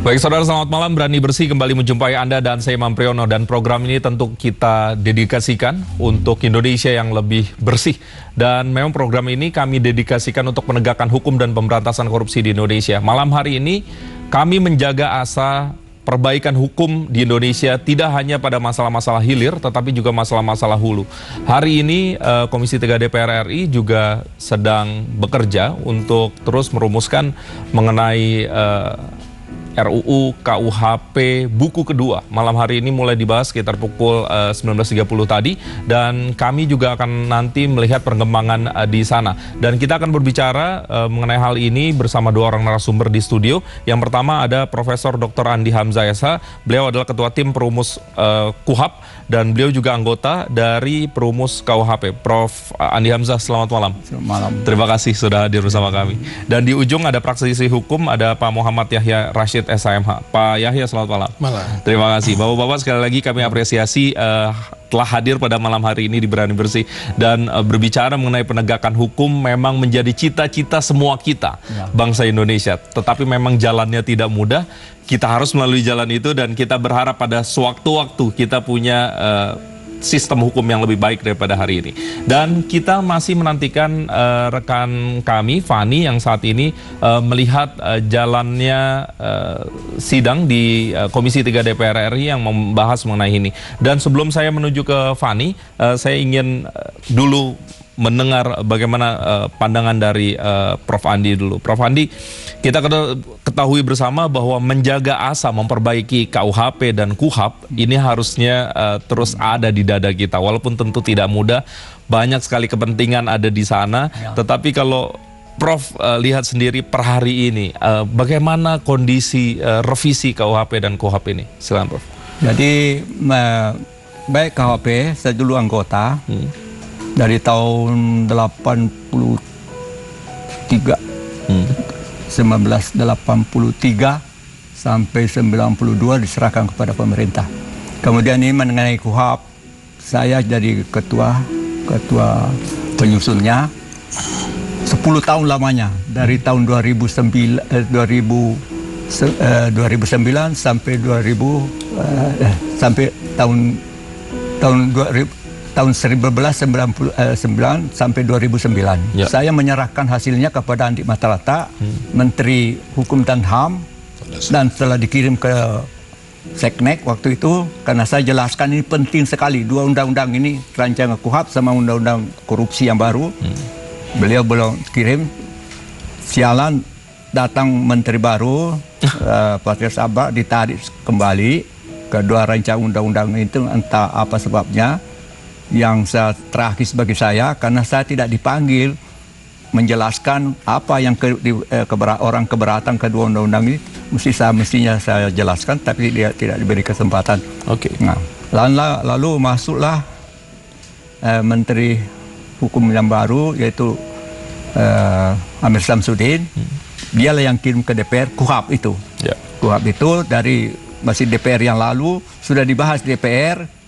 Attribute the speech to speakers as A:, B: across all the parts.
A: Baik saudara, selamat malam. Berani Bersih kembali menjumpai Anda dan saya Imam Priyono. Dan program ini tentu kita dedikasikan untuk Indonesia yang lebih bersih. Dan memang program ini kami dedikasikan untuk menegakkan hukum dan pemberantasan korupsi di Indonesia. Malam hari ini kami menjaga asa perbaikan hukum di Indonesia tidak hanya pada masalah-masalah hilir, tetapi juga masalah-masalah hulu. Hari ini Komisi 3 DPR RI juga sedang bekerja untuk terus merumuskan mengenai RUU KUHP buku kedua. Malam hari ini mulai dibahas sekitar pukul 19.30 tadi, dan kami juga akan nanti melihat perkembangan di sana. Dan kita akan berbicara mengenai hal ini bersama dua orang narasumber di studio. Yang pertama ada Profesor Dr. Andi Hamzah SH. Beliau adalah Ketua Tim Perumus KUHP dan beliau juga anggota dari Perumus KUHP. Prof. Andi Hamzah, selamat malam.
B: Selamat malam.
A: Terima kasih sudah hadir bersama kami. Dan di ujung ada praktisi hukum, ada Pak Muhammad Yahya Rashid SHMH. Pak Yahya, selamat malam.
C: Malam.
A: Terima kasih. Bapak-bapak, sekali lagi kami apresiasi telah hadir pada malam hari ini di Berani Bersih. Dan berbicara mengenai penegakan hukum memang menjadi cita-cita semua kita, bangsa Indonesia. Tetapi memang jalannya tidak mudah. Kita harus melalui jalan itu, dan kita berharap pada sewaktu-waktu kita punya sistem hukum yang lebih baik daripada hari ini. Dan kita masih menantikan rekan kami, Fani, yang saat ini melihat jalannya sidang di Komisi 3 DPR RI yang membahas mengenai ini. Dan sebelum saya menuju ke Fani, saya ingin dulu mendengar bagaimana pandangan dari Prof. Andi dulu. Prof. Andi, kita ketahui bersama bahwa menjaga asa memperbaiki KUHP dan KUHP ini harusnya terus ada di dada kita. Walaupun tentu tidak mudah, banyak sekali kepentingan ada di sana. Tetapi kalau Prof lihat sendiri per hari ini, bagaimana kondisi revisi KUHP dan KUHP ini? Silakan, Prof.
B: Jadi baik KUHP, saya dulu anggota dari tahun 1983 sampai 92 diserahkan kepada pemerintah. Kemudian ini mengenai KUHP, saya jadi ketua penyusunnya 10 tahun lamanya, dari tahun 2009 sampai 2000 sampai tahun 1999 sampai 2009. Ya. Saya menyerahkan hasilnya kepada Andi Matalata, Menteri Hukum dan HAM, dan setelah dikirim ke Seknek waktu itu, karena saya jelaskan ini penting sekali, dua undang-undang ini, rancangan KUHP sama undang-undang korupsi yang baru. Beliau belum kirim, sialan datang Menteri baru, Pak Sabah, ditarik kembali kedua rancangan undang-undang itu, entah apa sebabnya. Yang terakhir bagi saya, karena saya tidak dipanggil menjelaskan apa yang orang keberatan kedua undang-undang ini, mestinya saya jelaskan, tapi dia tidak diberi kesempatan.
A: Oke.
B: Nah, lalu masuklah Menteri Hukum yang baru, yaitu Amir Samsudin. Dialah yang kirim ke DPR KUHP itu. Ya. KUHP itu dari masih DPR yang lalu sudah dibahas DPR.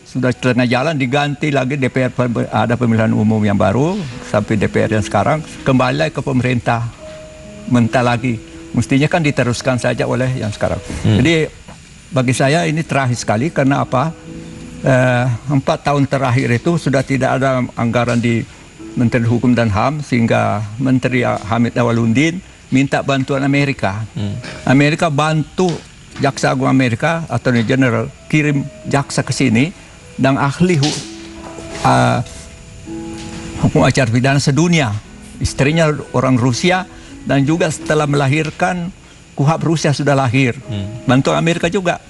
B: Sudah setengah jalan, diganti lagi DPR, ada pemilihan umum yang baru, sampai DPR yang sekarang, kembali lagi ke pemerintah, mentah lagi. Mestinya kan diteruskan saja oleh yang sekarang. Jadi bagi saya ini terakhir sekali, karena apa? 4 tahun terakhir itu sudah tidak ada anggaran di Menteri Hukum dan HAM, sehingga Menteri Hamid Awaludin minta bantuan Amerika. Amerika bantu, Jaksa Agung Amerika, Attorney General, kirim jaksa ke sini, dan ahli hukum acara pidana sedunia, istrinya orang Rusia, dan juga setelah melahirkan KUHP Rusia sudah lahir, bantu Amerika juga.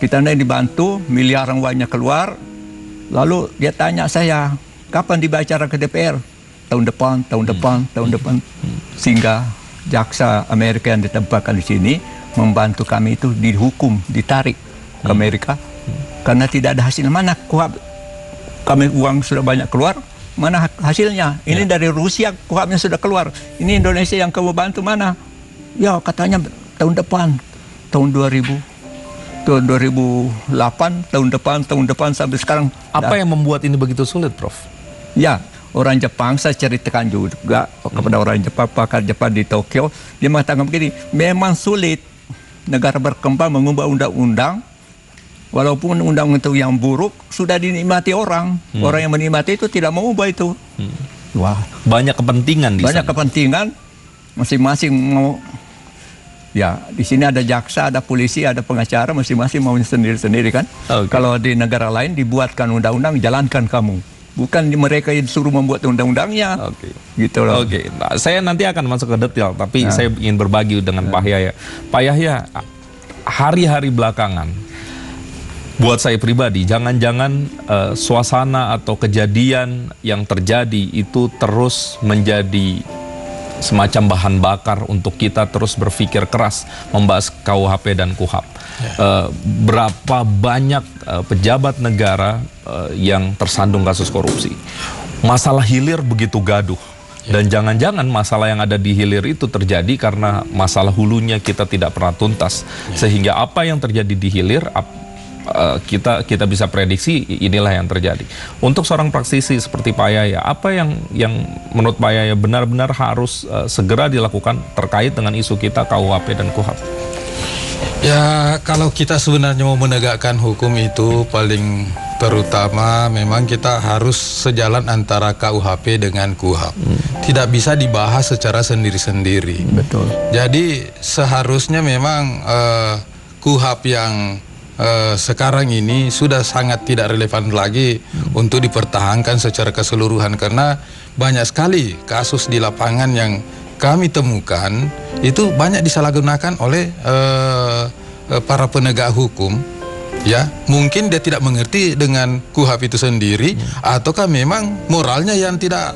B: Kita dibantu, miliaran uangnya keluar. Lalu dia tanya saya, kapan dibacakan ke DPR? Tahun depan. Sehingga jaksa Amerika yang ditempatkan di sini membantu kami itu dihukum, ditarik ke Amerika. Karena tidak ada hasil. Mana KUHP, kami uang sudah banyak keluar, mana hasilnya? Ini dari Rusia, KUHP-nya sudah keluar. Ini Indonesia yang kamu bantu mana? Ya katanya tahun depan, tahun 2008, tahun depan sampai sekarang.
A: Apa yang membuat ini begitu sulit, Prof?
B: Ya, orang Jepang, saya ceritakan juga kepada orang Jepang, pakar Jepang di Tokyo, dia mengatakan begini, memang sulit negara berkembang mengubah undang-undang, walaupun undang-undang itu yang buruk sudah dinikmati orang. Orang yang menikmati itu tidak mau ubah itu. Wah,
A: Banyak kepentingan di
B: banyak
A: sana.
B: kepentingan, masing-masing mau. Ya, di sini ada jaksa, ada polisi, ada pengacara, masing-masing mau sendiri-sendiri kan.
A: Oke.
B: Kalau di negara lain dibuatkan undang-undang, jalankan kamu. Bukan mereka yang disuruh membuat undang-undangnya.
A: Oke.
B: Gitu loh.
A: Oke, nah, saya nanti akan masuk ke detail, tapi saya ingin berbagi dengan Pak Yahya. Pak Yahya, hari-hari belakangan, buat saya pribadi, jangan-jangan suasana atau kejadian yang terjadi itu terus menjadi semacam bahan bakar untuk kita terus berpikir keras membahas KUHP dan KUHAP. Berapa banyak pejabat negara yang tersandung kasus korupsi. Masalah hilir begitu gaduh. Dan jangan-jangan masalah yang ada di hilir itu terjadi karena masalah hulunya kita tidak pernah tuntas. Sehingga apa yang terjadi di hilir kita bisa prediksi inilah yang terjadi. Untuk seorang praktisi seperti Pak Yahya, apa yang menurut Pak Yahya benar-benar harus segera dilakukan terkait dengan isu kita KUHP dan KUHAP?
C: Ya, kalau kita sebenarnya mau menegakkan hukum itu paling terutama memang kita harus sejalan antara KUHP dengan KUHAP. Tidak bisa dibahas secara sendiri-sendiri.
B: Betul.
C: Jadi seharusnya memang KUHAP yang sekarang ini sudah sangat tidak relevan lagi untuk dipertahankan secara keseluruhan, karena banyak sekali kasus di lapangan yang kami temukan itu banyak disalahgunakan oleh para penegak hukum. Ya, mungkin dia tidak mengerti dengan KUHAP itu sendiri, ataukah memang moralnya yang tidak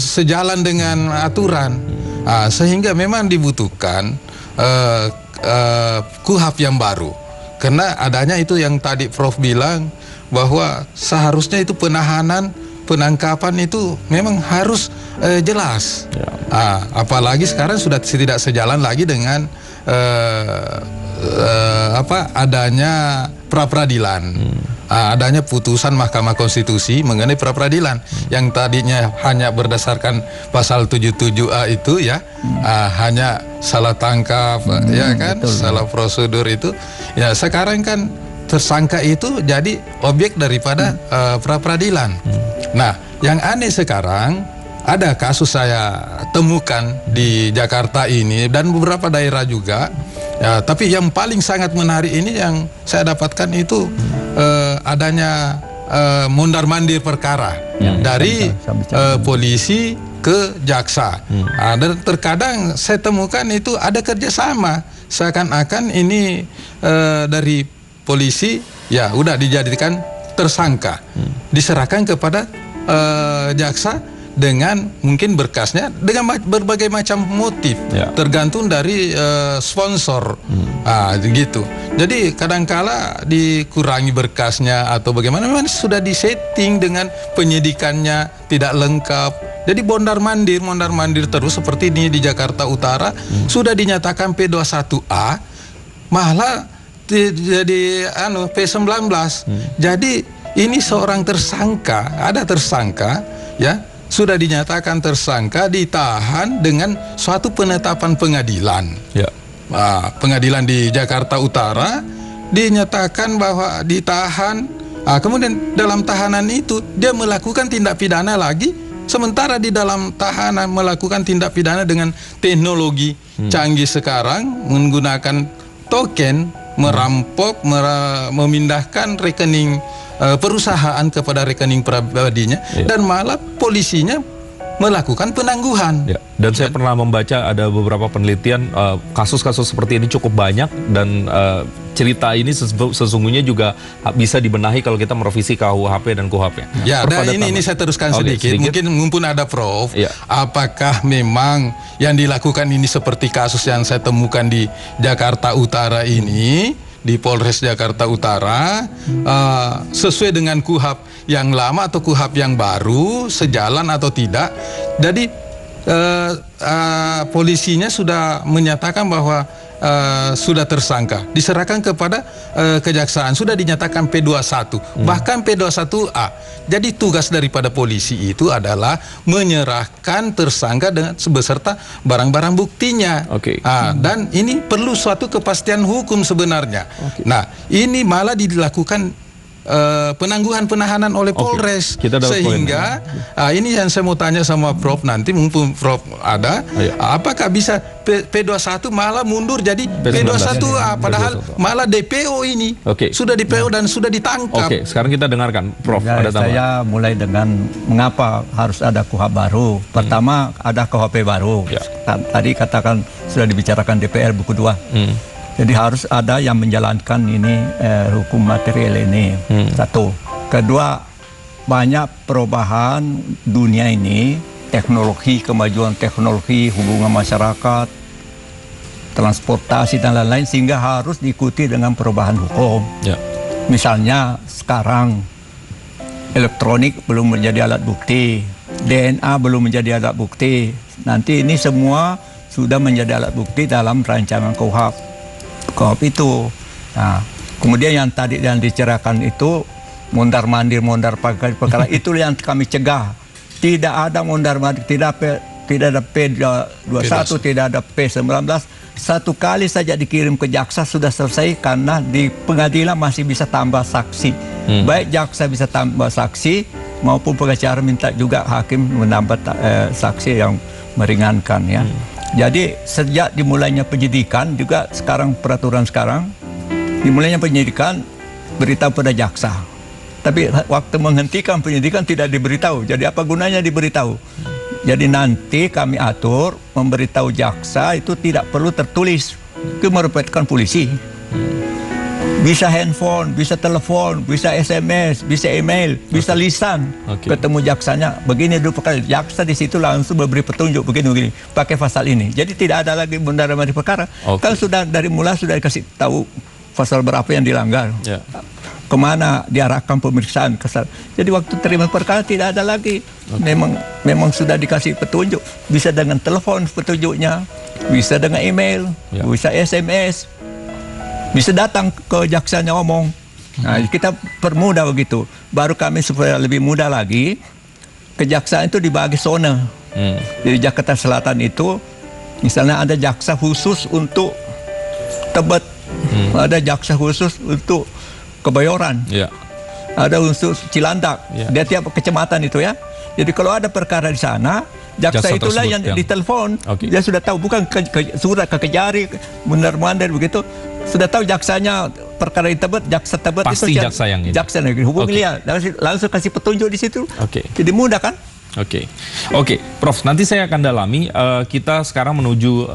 C: sejalan dengan aturan. Sehingga memang dibutuhkan KUHAP yang baru. Karena adanya itu yang tadi Prof bilang, bahwa seharusnya itu penangkapan itu memang harus jelas. Apalagi sekarang sudah tidak sejalan lagi dengan adanya pra-peradilan. Adanya putusan Mahkamah Konstitusi mengenai pra-peradilan yang tadinya hanya berdasarkan pasal 77A itu ya, hanya salah tangkap ya kan, betul, salah prosedur itu ya, sekarang kan tersangka itu jadi objek daripada pra-peradilan. Nah, yang aneh sekarang ada kasus saya temukan di Jakarta ini dan beberapa daerah juga. Ya, tapi yang paling sangat menarik ini yang saya dapatkan itu adanya mondar-mandir perkara dari polisi ke jaksa. Dan terkadang saya temukan itu ada kerjasama, seakan-akan ini dari polisi ya udah dijadikan tersangka, diserahkan kepada jaksa dengan mungkin berkasnya dengan berbagai macam motif, tergantung dari sponsor, gitu. Jadi kadangkala dikurangi berkasnya atau bagaimana, memang sudah disetting dengan penyidikannya tidak lengkap. Jadi mondar-mandir terus seperti ini di Jakarta Utara, sudah dinyatakan P21A, malah jadi P19. Jadi ini seorang tersangka, ada tersangka ya, sudah dinyatakan tersangka, ditahan dengan suatu penetapan pengadilan. Pengadilan di Jakarta Utara dinyatakan bahwa ditahan. Kemudian dalam tahanan itu dia melakukan tindak pidana lagi, sementara di dalam tahanan melakukan tindak pidana dengan teknologi canggih sekarang, menggunakan token, merampok, memindahkan rekening perusahaan kepada rekening pribadinya, dan malah polisinya melakukan penangguhan.
A: Dan saya pernah membaca ada beberapa penelitian, kasus-kasus seperti ini cukup banyak, dan cerita ini sesungguhnya juga bisa dibenahi kalau kita merevisi KUHP dan KUHAP.
C: Ya, dan ini saya teruskan sedikit. Mungkin mumpun ada Prof, apakah memang yang dilakukan ini seperti kasus yang saya temukan di Jakarta Utara ini, di Polres Jakarta Utara, sesuai dengan KUHAP yang lama atau KUHAP yang baru, sejalan atau tidak. Jadi polisinya sudah menyatakan bahwa sudah tersangka, diserahkan kepada kejaksaan, sudah dinyatakan P21, bahkan P21A. Jadi tugas daripada polisi itu adalah menyerahkan tersangka dengan beserta barang-barang buktinya. Dan ini perlu suatu kepastian hukum sebenarnya. Nah, ini malah dilakukan penangguhan penahanan oleh Polres, sehingga ini yang saya mau tanya sama Prof nanti, mumpung Prof ada, apakah bisa P21 malah mundur jadi P21A, padahal malah DPO ini sudah DPO dan sudah ditangkap.
A: Sekarang kita dengarkan Prof. Ada tambahan.
B: Saya mulai dengan mengapa harus ada KUHP baru. Pertama, ada KUHP baru. Tadi katakan sudah dibicarakan DPR buku 2. Jadi harus ada yang menjalankan ini hukum material ini. Satu. Kedua, banyak perubahan dunia ini, teknologi, kemajuan teknologi, hubungan masyarakat, transportasi dan lain-lain, sehingga harus diikuti dengan perubahan hukum. Misalnya sekarang elektronik belum menjadi alat bukti, DNA belum menjadi alat bukti. Nanti ini semua sudah menjadi alat bukti dalam rancangan KUHP itu. Nah, kemudian yang tadi yang dicerahkan itu mondar-mandir perkara itu yang kami cegah. Tidak ada mondar-mandir, tidak ada P21, tidak ada P19. Satu kali saja dikirim ke jaksa sudah selesai, karena di pengadilan masih bisa tambah saksi. Baik jaksa bisa tambah saksi maupun pengacara minta juga hakim menambah saksi yang meringankan, ya. Jadi sejak dimulainya penyidikan juga sekarang peraturan sekarang dimulainya penyidikan beritahu pada jaksa. Tapi waktu menghentikan penyidikan tidak diberitahu. Jadi apa gunanya diberitahu? Jadi nanti kami atur memberitahu jaksa itu tidak perlu tertulis. Itu merepotkan polisi. Bisa handphone, bisa telepon, bisa SMS, bisa email, bisa lisan. Ketemu jaksanya, begini dulu perkara. Jaksa di situ langsung memberi petunjuk begini, pakai pasal ini. Jadi tidak ada lagi mondar-mandir perkara. Kan sudah dari mulai sudah dikasih tahu pasal berapa yang dilanggar, kemana diarahkan pemeriksaan. Jadi waktu terima perkara tidak ada lagi. Memang sudah dikasih petunjuk. Bisa dengan telepon petunjuknya, bisa dengan email, bisa SMS. Bisa datang ke jaksanya ngomong. Nah, kita permudah begitu. Baru kami supaya lebih mudah lagi, kejaksaan itu dibagi zona. Di Jakarta Selatan itu, misalnya ada jaksa khusus untuk Tebet, ada jaksa khusus untuk Kebayoran, ada untuk Cilandak. Dia tiap kecamatan itu, ya. Jadi kalau ada perkara di sana, jaksa itulah yang ditelepon. Dia sudah tahu, bukan surat ke Kejari, mondar-mandir begitu. Sudah tahu jaksanya perkara di Tebet, jaksa Tebet
A: pasti
B: itu
A: jaksa yang ini.
B: Jaksa yang hubungi dia, langsung kasih petunjuk di situ. Jadi mudah kan?
A: Oke, Prof. Nanti saya akan dalami. Kita sekarang menuju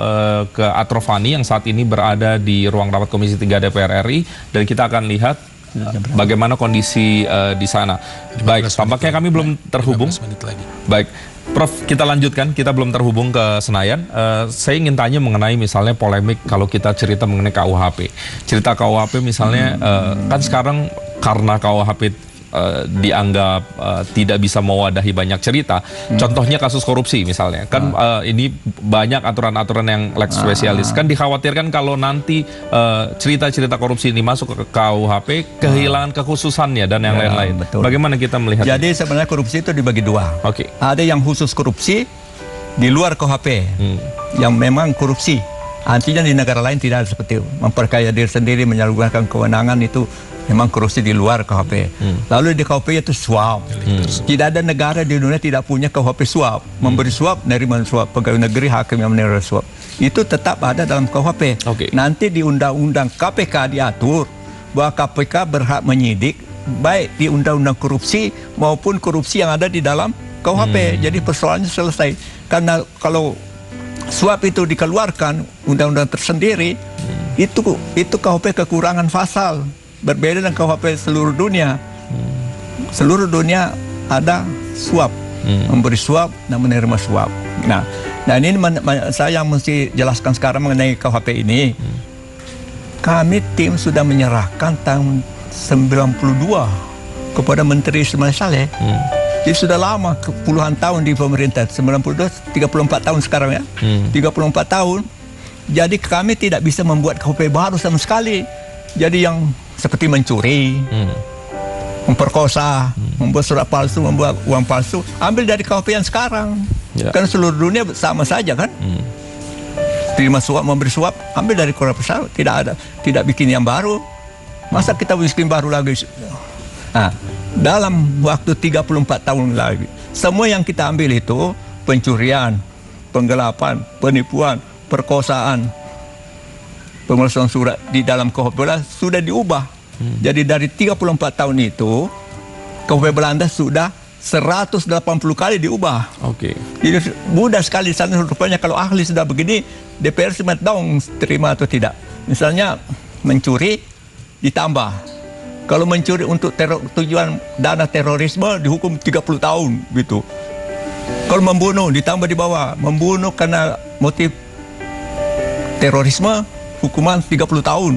A: ke Atrofani yang saat ini berada di ruang rapat Komisi 3 DPR RI, dan kita akan lihat bagaimana kondisi di sana. Baik, tampaknya kami belum terhubung. Baik, Prof, kita lanjutkan. Kita belum terhubung ke Senayan. Saya ingin tanya mengenai misalnya polemik kalau kita cerita mengenai KUHP. Cerita KUHP misalnya, kan sekarang karena KUHP dianggap tidak bisa mewadahi banyak cerita. Contohnya kasus korupsi misalnya. Kan ini banyak aturan-aturan yang lex spesialis. Kan dikhawatirkan kalau nanti cerita-cerita korupsi ini masuk ke KUHP, kehilangan kekhususannya dan yang lain-lain. Bagaimana kita melihat?
B: Jadi sebenarnya korupsi itu dibagi dua. Ada yang khusus korupsi di luar KUHP, yang memang korupsi. Artinya di negara lain tidak ada seperti itu. Memperkaya diri sendiri, menyalahgunakan kewenangan, itu memang korupsi di luar KUHP. Lalu di KUHP itu suap. Tidak ada negara di dunia tidak punya KUHP suap. Memberi suap, menerima suap. Pegawai negeri, hakim yang menerima suap. Itu tetap ada dalam KUHP. Nanti di Undang-Undang KPK diatur bahwa KPK berhak menyidik baik di Undang-Undang korupsi maupun korupsi yang ada di dalam KUHP. Jadi persoalannya selesai. Karena kalau suap itu dikeluarkan undang-undang tersendiri, itu KUHP kekurangan pasal. Berbeda dengan KUHP seluruh dunia. Seluruh dunia ada suap, memberi suap dan menerima suap. Nah ini saya mesti jelaskan sekarang mengenai KUHP ini. Kami tim sudah menyerahkan tahun 92 kepada Menteri Ismail Saleh. Jadi sudah lama, puluhan tahun di pemerintah. 92, 34 tahun sekarang, ya. 34 tahun. Jadi kami tidak bisa membuat KUHP baru sama sekali. Jadi yang seperti mencuri, memperkosa, membuat surat palsu, membuat uang palsu, ambil dari KUHP yang sekarang.
A: Ya.
B: Kan seluruh dunia sama saja kan? Terima suap, memberi suap, ambil dari KUHP besar, tidak bikin yang baru. Masa kita bikin baru lagi? Nah, dalam waktu 34 tahun lagi, semua yang kita ambil itu pencurian, penggelapan, penipuan, perkosaan, pemalsuan surat di dalam KUHP Belanda sudah diubah. Jadi dari 34 tahun itu KUHP Belanda sudah 180 kali diubah.
A: Oke.
B: Jadi mudah sekali di sana rupanya kalau ahli sudah begini, DPR cuma dong terima atau tidak. Misalnya mencuri ditambah. Kalau mencuri untuk tujuan dana terorisme dihukum 30 tahun gitu. Kalau membunuh ditambah di bawah. Membunuh karena motif terorisme hukuman 30 tahun.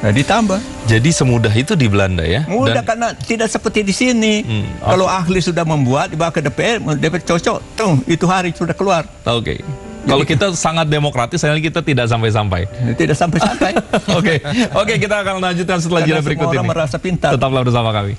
B: Nah, ditambah.
A: Jadi semudah itu di Belanda ya?
B: Mudah karena tidak seperti di sini. Kalau ahli sudah membuat dibawa ke DPR cocok, itu hari sudah keluar.
A: Oke. Kalau kita sangat demokratis, kita tidak sampai-sampai.
B: Tidak sampai-sampai.
A: Oke, kita akan lanjutkan setelah jeda berikut
B: semua
A: ini.
B: orang merasa pintar.
A: Tetaplah bersama kami.